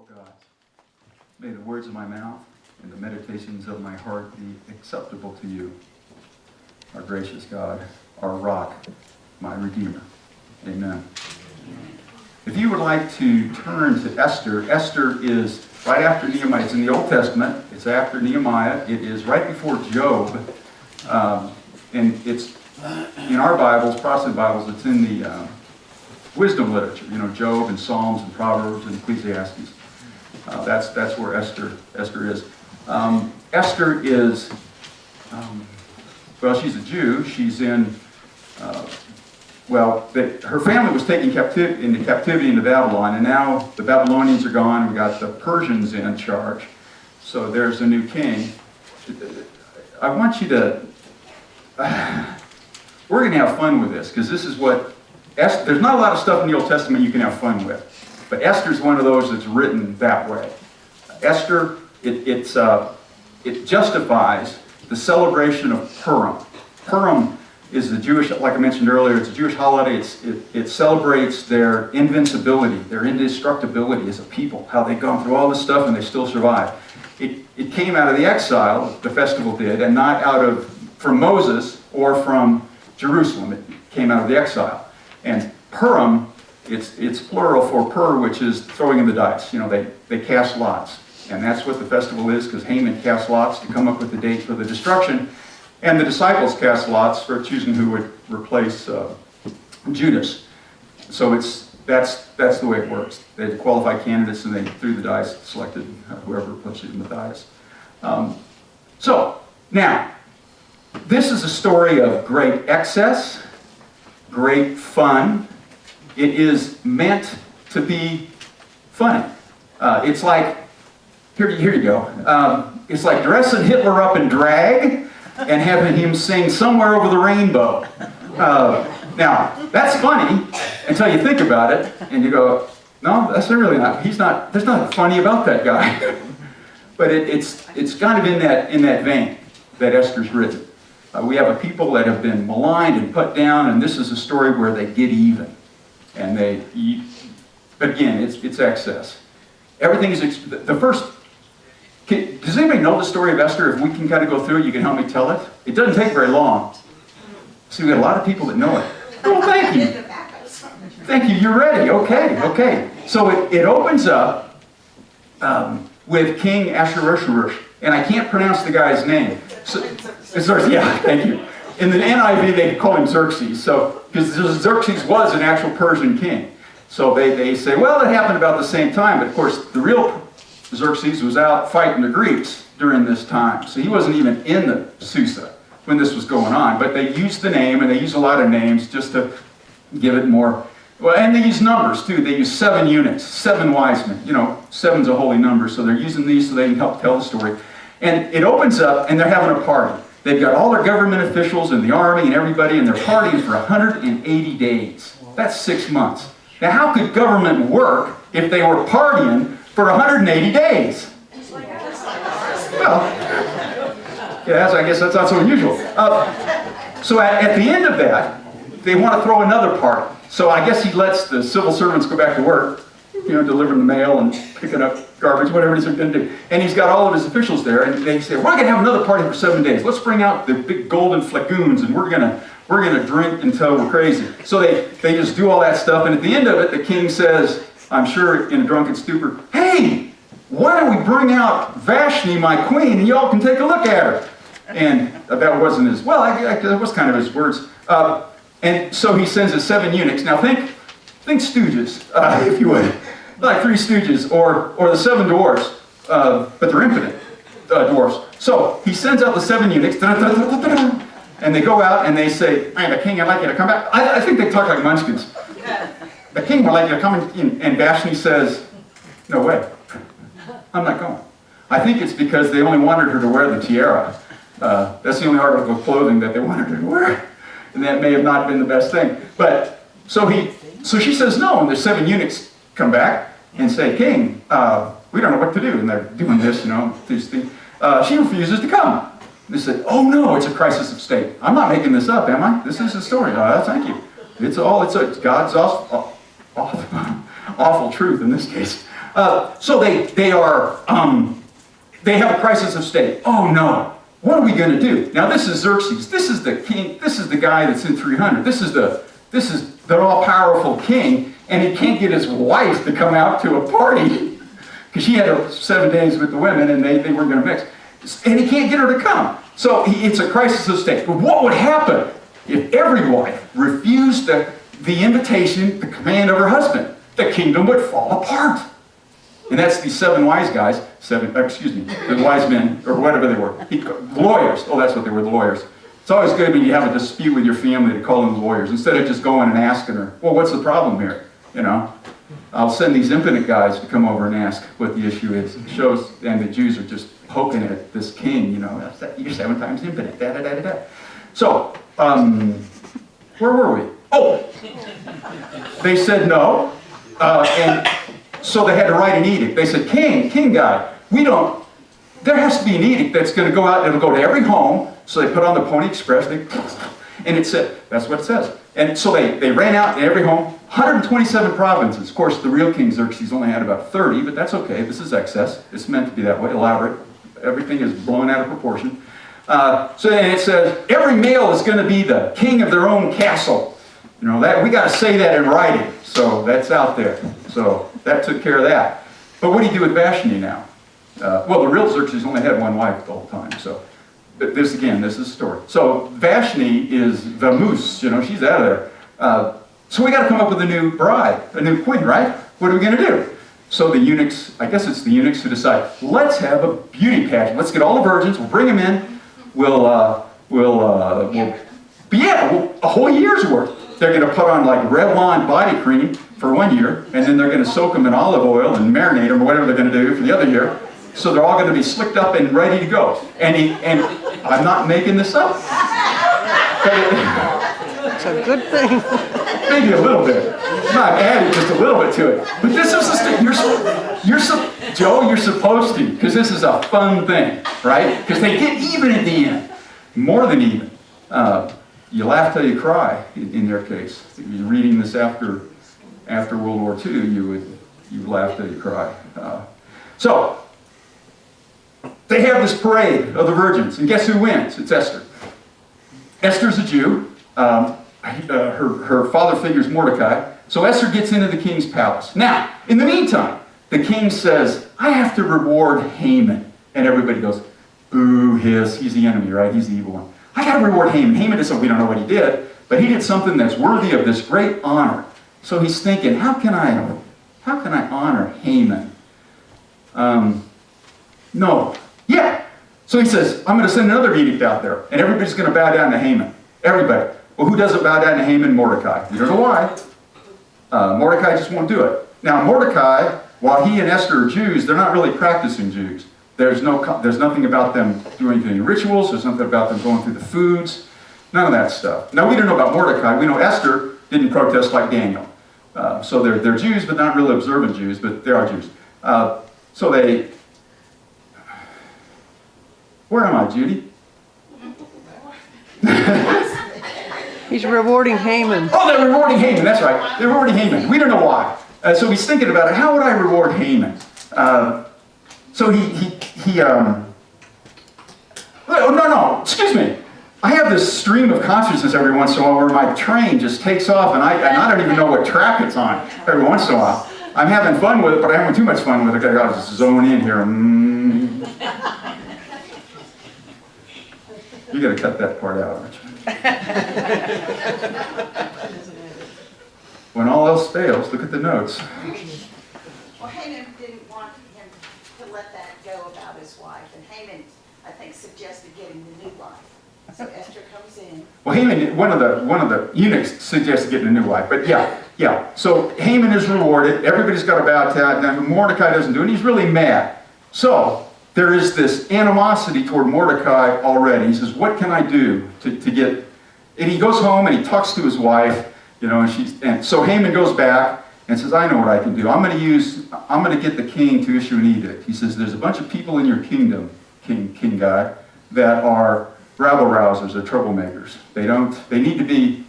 God, may the words of my mouth and the meditations of my heart be acceptable to you, our gracious God, our rock, my Redeemer. Amen. If you would like to turn to Esther, Esther is right after Nehemiah. It's in the Old Testament. It's after Nehemiah. It is right before Job. And it's in our Bibles, Protestant Bibles, it's in the wisdom literature. You know, Job and Psalms and Proverbs and Ecclesiastes. That's where Esther is. Esther is, well, she's a Jew. She's in, her family was taken into captivity into Babylon, and now the Babylonians are gone, and we got the Persians in charge. So there's a new king. I want you to, we're going to have fun with this, because this is what, there's not a lot of stuff in the Old Testament you can have fun with, but Esther's one of those that's written that way. Esther, it justifies the celebration of Purim. Purim is the Jewish, like I mentioned earlier, it's a Jewish holiday. It celebrates their invincibility, their indestructibility as a people, how they've gone through all this stuff and they still survive. It came out of the exile, the festival did, and not from Moses or from Jerusalem. It came out of the exile. And Purim, it's plural for pur, which is throwing in the dice. You know, they cast lots. And that's what the festival is, because Haman cast lots to come up with the date for the destruction. And the disciples cast lots for choosing who would replace Judas. So that's the way it works. They had qualified candidates, and they threw the dice, selected whoever puts it in the dice. So, now, this is a story of great excess, great fun. It is meant to be funny. It's like, here you go. It's like dressing Hitler up in drag and having him sing Somewhere Over the Rainbow. Now, that's funny until you think about it and you go, no, that's really not, there's nothing funny about that guy. But it's kind of in that vein that Esther's written. We have a people that have been maligned and put down, and this is a story where they get even. And but again, it's excess. Everything is, the first, does anybody know the story of Esther? If we can kind of go through it, you can help me tell it. It doesn't take very long. So we got a lot of people that know it. Oh, thank you. Thank you, you're ready. Okay. So it opens up with King Ahasuerus, and I can't pronounce the guy's name. Yeah, thank you. In the NIV, they call him Xerxes, because Xerxes was an actual Persian king. So they say, well, it happened about the same time, but of course, the real Xerxes was out fighting the Greeks during this time. So he wasn't even in the Susa when this was going on, but they used the name, and they use a lot of names just to give it more. Well, and they use numbers too. They use 7 units, 7 wise men. You know, 7's a holy number, so they're using these so they can help tell the story. And it opens up, and they're having a party. They've got all their government officials and the army and everybody, and they're partying for 180 days. That's 6 months. Now, how could government work if they were partying for 180 days? Well, yeah, I guess that's not so unusual. So at the end of that, they want to throw another party. So I guess he lets the civil servants go back to work, you know, delivering the mail and picking up garbage, whatever it is they're going to do. And he's got all of his officials there, and they say, we're going to have another party for 7 days. Let's bring out the big golden flagoons, and we're going to drink until we're crazy. So they just do all that stuff, and at the end of it, the king says, I'm sure in a drunken stupor, hey, why don't we bring out Vashti, my queen, and y'all can take a look at her. And that wasn't his, well, that was kind of his words. And so he sends his 7 eunuchs. Now think Stooges, if you would. Like 3 Stooges, or the 7 dwarfs, but they're impotent dwarfs. So he sends out the 7 eunuchs, and they go out and they say, hey, the king, I'd like you to come back. I think they talk like munchkins. The king would like you to come in, and Vashti says, no way, I'm not going. I think it's because they only wanted her to wear the tiara. That's the only article of clothing that they wanted her to wear. And that may have not been the best thing. But, so she says no, and the 7 eunuchs come back and say, King, we don't know what to do. And they're doing this, you know, this thing. She refuses to come. They said, oh no, it's a crisis of state. I'm not making this up, am I? This is the story. Thank you. It's God's awful truth in this case. So they have a crisis of state. Oh no, what are we going to do? Now this is Xerxes. This is the king. This is the guy that's in 300. This is the all-powerful king, and he can't get his wife to come out to a party because she had 7 days with the women, and they weren't going to mix. And he can't get her to come. So it's a crisis of state. But what would happen if every wife refused the invitation, the command of her husband? The kingdom would fall apart. And that's these 7 wise guys, the wise men, or whatever they were. Lawyers. Oh, that's what they were, the lawyers. It's always good when you have a dispute with your family to call them lawyers, instead of just going and asking her, well, what's the problem here? You know, I'll send these impotent guys to come over and ask what the issue is. It shows, and the Jews are just poking at this king, you know, you're 7 times impotent, da-da-da-da-da. So, where were we? Oh, they said no, and so they had to write an edict. They said, king guy, there has to be an edict that's going to go out, it'll go to every home. So they put on the Pony Express, and it said, that's what it says. And so they ran out in every home, 127 provinces. Of course, the real King Xerxes only had about 30, but that's okay. This is excess. It's meant to be that way, elaborate. Everything is blown out of proportion. So then it says, every male is going to be the king of their own castle. You know, that we got to say that in writing. So that's out there. So that took care of that. But what do you do with Vashti now? Well, the real Xerxes only had 1 wife the whole time, so. But this is a story. So Vashti is Vamoose, you know, she's out of there. So we got to come up with a new bride, a new queen, right? What are we going to do? So the eunuchs, I guess it's the eunuchs who decide, let's have a beauty pageant. Let's get all the virgins, we'll bring them in, a whole year's worth. They're going to put on like Revlon body cream for 1 year, and then they're going to soak them in olive oil and marinate them, or whatever they're going to do for the other year. So they're all going to be slicked up and ready to go. And I'm not making this up. It's a good thing. Maybe a little bit. I'm adding just a little bit to it. But this is Joe, you're supposed to, because this is a fun thing, right? Because they get even at the end. More than even. You laugh till you cry, in their case. If you're reading this after World War II, you would laugh till you cry. So, they have this parade of the virgins, and guess who wins? It's Esther. Esther's a Jew. Her father figure's Mordecai. So Esther gets into the king's palace. Now, in the meantime, the king says, I have to reward Haman. And everybody goes, boo, he's the enemy, right? He's the evil one. I got to reward Haman. Haman is, we don't know what he did, but he did something that's worthy of this great honor. So he's thinking, how can I honor Haman? No. Yeah. So he says, I'm going to send another edict out there, and everybody's going to bow down to Haman. Everybody. Well, who doesn't bow down to Haman? Mordecai. You don't know why. Mordecai just won't do it. Now, Mordecai, while he and Esther are Jews, they're not really practicing Jews. There's nothing about them doing any rituals. There's nothing about them going through the foods. None of that stuff. Now, we don't know about Mordecai. We know Esther didn't protest like Daniel. So they're Jews, but not really observant Jews, but they are Jews. So they... Where am I, Judy? He's rewarding Haman. Oh, they're rewarding Haman. That's right. They're rewarding Haman. We don't know why. So he's thinking about it. How would I reward Haman? So oh, no. Excuse me. I have this stream of consciousness every once in a while where my train just takes off, and I don't even know what track it's on every once in a while. I'm having fun with it, but I'm having too much fun with it. I got to just zone in here. You got to cut that part out, aren't you? When all else fails, look at the notes. Well, Haman didn't want him to let that go about his wife, and Haman, I think, suggested getting the new wife. So Esther comes in. Well, Haman, one of the eunuchs suggested getting a new wife, but yeah. So Haman is rewarded. Everybody's got to bow down. Now Mordecai doesn't do it. He's really mad. So there is this animosity toward Mordecai already. He says, "What can I do to get?" And he goes home and he talks to his wife, you know, and so Haman goes back and says, "I know what I can do. I'm going to get the king to issue an edict." He says, "There's a bunch of people in your kingdom, king guy, that are rabble-rousers, they're troublemakers. They need to be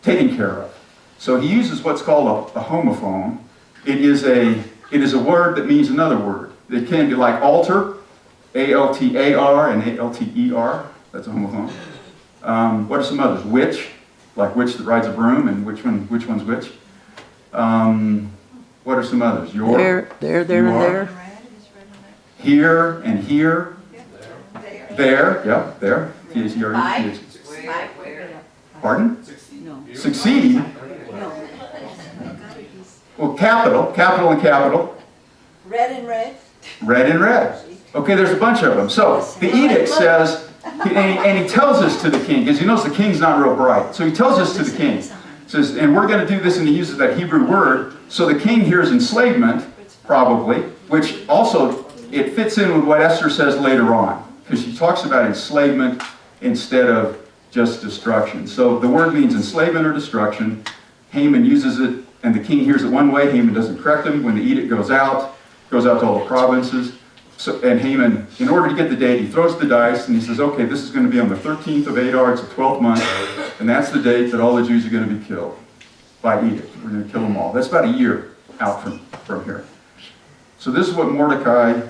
taken care of." So he uses what's called a homophone. It is it is a word that means another word. It can be like altar, A-L-T-A-R and A-L-T-E-R. That's a homophone. What are some others? Witch, like witch that rides a broom, and which one's which? What are some others? Your, There, and you are. there. Here and here. There, yeah, there. Five. Pardon? Succeed. Well, capital and capital. Red and red. Red and red. Okay, there's a bunch of them. So the edict says, and he tells this to the king, because he knows the king's not real bright. So he tells this to the king. Says, and we're going to do this, and he uses that Hebrew word. So the king hears enslavement, probably, which also, it fits in with what Esther says later on, because she talks about enslavement instead of just destruction. So the word means enslavement or destruction. Haman uses it, and the king hears it one way. Haman doesn't correct him. When the edict goes out to all the provinces. So, and Haman, in order to get the date, he throws the dice, and he says, okay, this is going to be on the 13th of Adar, it's the 12th month, and that's the date that all the Jews are going to be killed by edict. We're going to kill them all. That's about a year out from here. So this is what Mordecai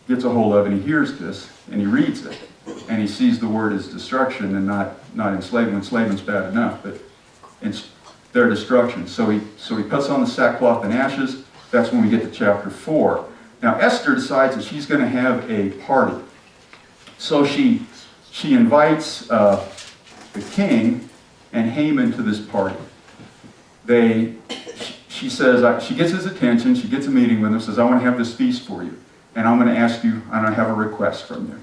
gets a hold of, and he hears this, and he reads it, and he sees the word as destruction and not enslavement. Enslavement's bad enough, but it's their destruction. So he puts on the sackcloth and ashes. That's when we get to chapter 4. Now Esther decides that she's going to have a party. So she invites the king and Haman to this party. She says, she gets his attention, she gets a meeting with him, says, I want to have this feast for you. And I'm going to ask you, I'm going to have a request from you.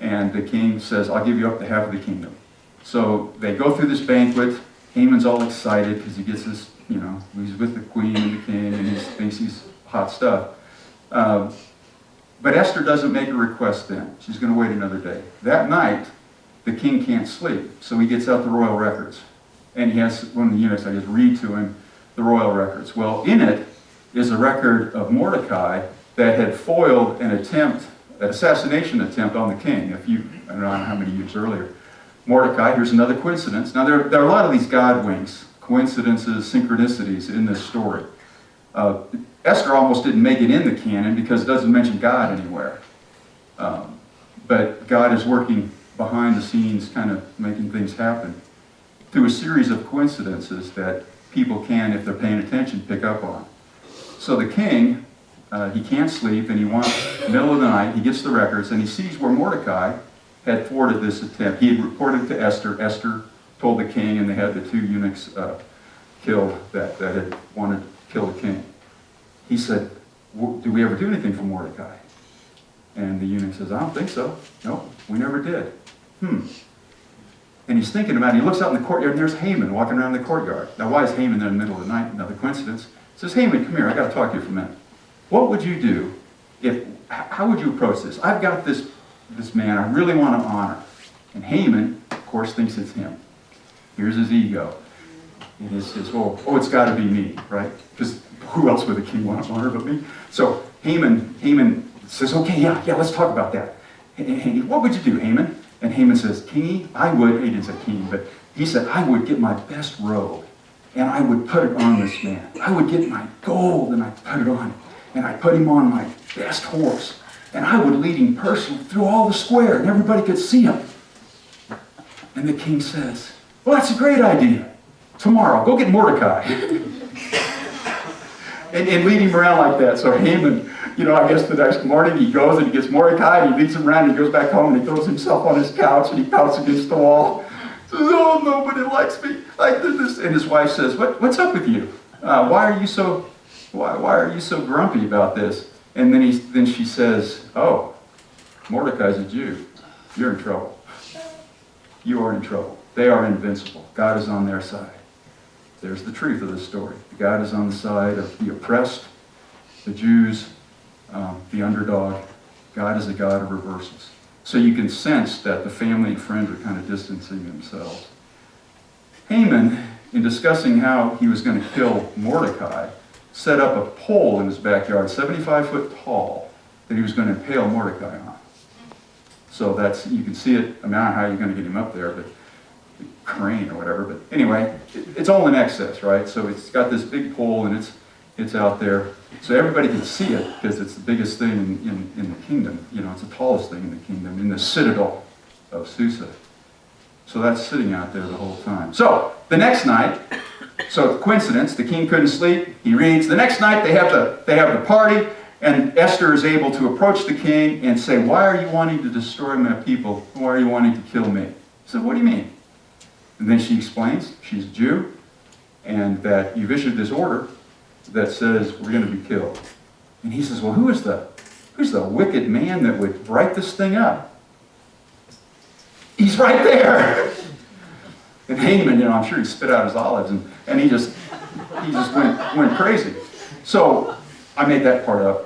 And the king says, I'll give you up to half of the kingdom. So they go through this banquet. Haman's all excited because he gets this, he's with the queen and the king and he thinks he's hot stuff. But Esther doesn't make a request then. She's going to wait another day. That night, the king can't sleep. So he gets out the royal records. And he has one of the eunuchs, I guess, read to him the royal records. Well, in it is a record of Mordecai that had foiled an assassination attempt on the king. I don't know how many years earlier. Mordecai, here's another coincidence. Now, there are a lot of these God winks, coincidences, synchronicities in this story. Esther almost didn't make it in the canon because it doesn't mention God anywhere. But God is working behind the scenes, kind of making things happen through a series of coincidences that people can, if they're paying attention, pick up on. So the king, he can't sleep, and he wants, middle of the night, he gets the records, and he sees where Mordecai had thwarted this attempt. He had reported to Esther. Esther told the king, and they had the two eunuchs killed that had wanted to kill the king. He said, did we ever do anything for Mordecai? And the eunuch says, I don't think so. No, we never did. And he's thinking about it. He looks out in the courtyard, and there's Haman walking around the courtyard. Now, why is Haman there in the middle of the night? Another coincidence. He says, Haman, come here. I got to talk to you for a minute. What would you do how would you approach this? I've got this man I really want to honor. And Haman, of course, thinks it's him. Here's his ego. And he says, it's got to be me, right? Because who else would the king want to honor but me? So Haman says, okay, yeah, let's talk about that. And what would you do, Haman? And Haman says, King, he didn't say king, but he said, I would get my best robe, and I would put it on this man. I would get my gold, and I'd put it on him. And I'd put him on my best horse. And I would lead him personally through all the square, and everybody could see him. And the king says, well, that's a great idea. Tomorrow, go get Mordecai. and lead him around like that. So Haman, I guess the next morning he goes and he gets Mordecai and he leads him around and he goes back home and he throws himself on his couch and he pouts against the wall. Says, oh, nobody likes me. I did this. And his wife says, what's up with you? Why are you so grumpy about this? And then she says, oh, Mordecai's a Jew. You're in trouble. You are in trouble. They are invincible. God is on their side. There's the truth of the story. God is on the side of the oppressed, the Jews, the underdog. God is a God of reversals. So you can sense that the family and friends are kind of distancing themselves. Haman, in discussing how he was going to kill Mordecai, set up a pole in his backyard, 75 foot tall, that he was going to impale Mordecai on. So you can see it. I don't know how you're going to get him up there, but crane or whatever. But anyway, it's all in excess, right? So it's got this big pole, and It's out there. So everybody can see it because it's the biggest thing in the kingdom. You know, it's the tallest thing in the kingdom, in the citadel of Susa. So that's sitting out there the whole time. So the next night, so coincidence, the king couldn't sleep. He reads. The next night they have the party, and Esther is able to approach the king and say, "Why are you wanting to destroy my people? Why are you wanting to kill me?" He said, "What do you mean?" And then she explains she's a Jew, and that you've issued this order that says we're going to be killed. And he says, "Well, who's the wicked man that would write this thing up?" He's right there. And Haman, I'm sure he spit out his olives, and he just went crazy. So I made that part up.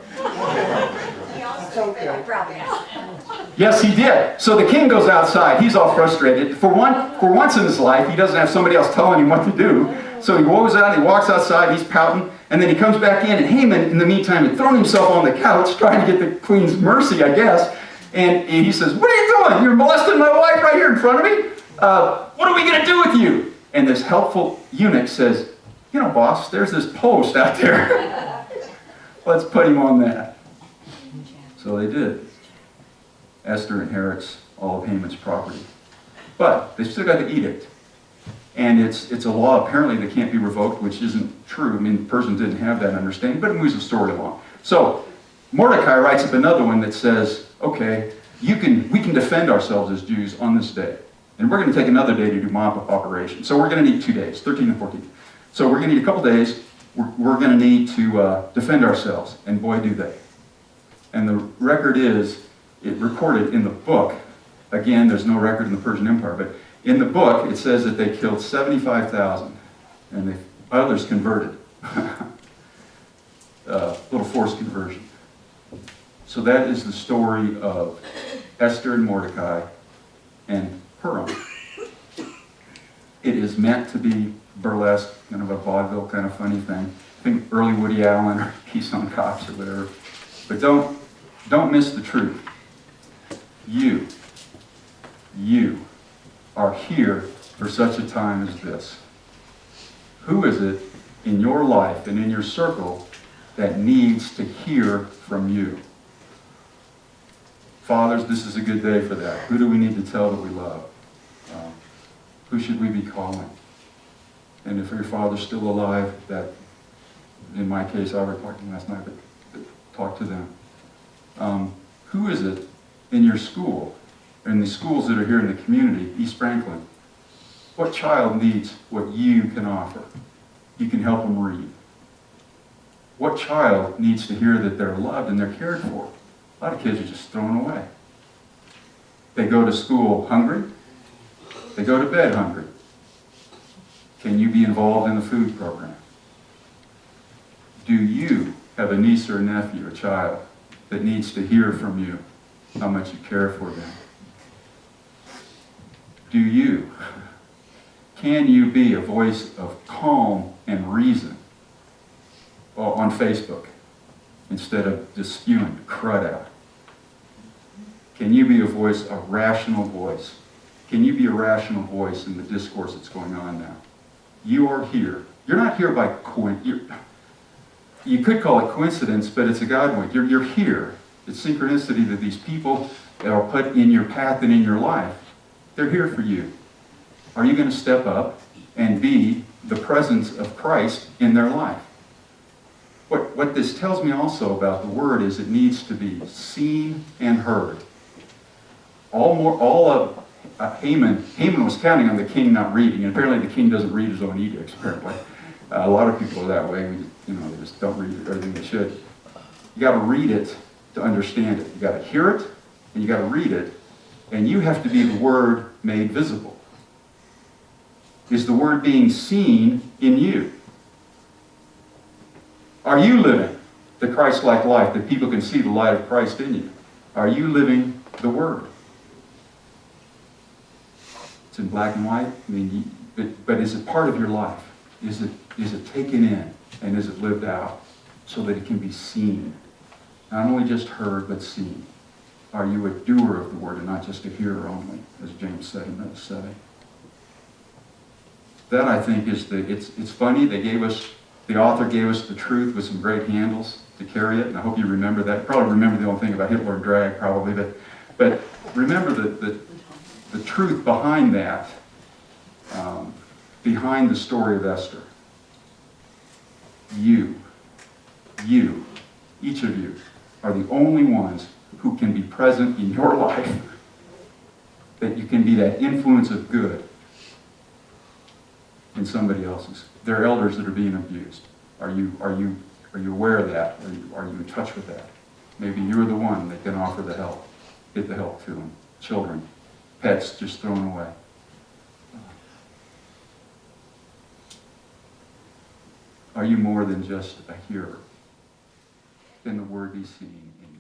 Yes, he did. So the king goes outside. He's all frustrated. For once in his life, he doesn't have somebody else telling him what to do. So he goes out, he walks outside, he's pouting, and then he comes back in, and Haman, in the meantime, had thrown himself on the couch, trying to get the queen's mercy, I guess. And he says, "What are you doing? You're molesting my wife right here in front of me? What are we going to do with you?" And this helpful eunuch says, "Boss, there's this post out there. Let's put him on that." So they did. Esther inherits all of Haman's property. But they still got the edict. And it's a law apparently that can't be revoked, which isn't true. I mean, the person didn't have that understanding, but it moves the story along. So Mordecai writes up another one that says, okay, we can defend ourselves as Jews on this day. And we're going to take another day to do mob operation. So we're going to need 2 days, 13 and 14. So we're going to need a couple days. We're going to need to defend ourselves. And boy, do they. And the record is, it recorded in the book, again, there's no record in the Persian Empire, but in the book, it says that they killed 75,000, and others converted. Little forced conversion. So that is the story of Esther and Mordecai and Purim. It is meant to be burlesque, kind of a vaudeville kind of funny thing. Think early Woody Allen or Keystone Cops or whatever. But don't miss the truth. You are here for such a time as this. Who is it in your life and in your circle that needs to hear from you? Fathers, this is a good day for that. Who do we need to tell that we love? Who should we be calling? And if your father's still alive, that, in my case, I already talked to them last night, but talk to them. Who is it in your school, in the schools that are here in the community, East Franklin? What child needs what you can offer? You can help them read. What child needs to hear that they're loved and they're cared for? A lot of kids are just thrown away. They go to school hungry. They go to bed hungry. Can you be involved in the food program? Do you have a niece or a nephew, a child, that needs to hear from you how much you care for them? Can you be a voice of calm and reason on Facebook instead of just spewing crud out? Can you be a voice, a rational voice? Can you be a rational voice in the discourse that's going on now? You are here. You're not here by coincidence. You could call it coincidence, but it's a God way. You're here. It's synchronicity that these people that are put in your path and in your life, they're here for you. Are you going to step up and be the presence of Christ in their life? What this tells me also about the Word is it needs to be seen and heard. All of Haman was counting on the king not reading, and apparently the king doesn't read his own edicts, apparently. A lot of people are that way. They just don't read everything they should. You got to read it to understand it. You got to hear it, and you got to read it, and you have to be the Word made visible. Is the Word being seen in you? Are you living the Christ-like life that people can see the light of Christ in you? Are you living the Word? It's in black and white. But is it part of your life? Is it taken in and is it lived out so that it can be seen? Not only just heard, but seen. Are you a doer of the Word and not just a hearer only, as James said in verse 7? That, I think, is it's funny. They gave The author gave us the truth with some great handles to carry it, and I hope you remember that. You probably remember the only thing about Hitler drag, probably, but remember the truth behind that, behind the story of Esther. You, each of you, are the only ones who can be present in your life, that you can be that influence of good in somebody else's. There are elders that are being abused. Are you aware of that? Are you in touch with that? Maybe you're the one that can offer the help, get the help to them. Children, pets just thrown away. Are you more than just a hearer? Can the word be seen in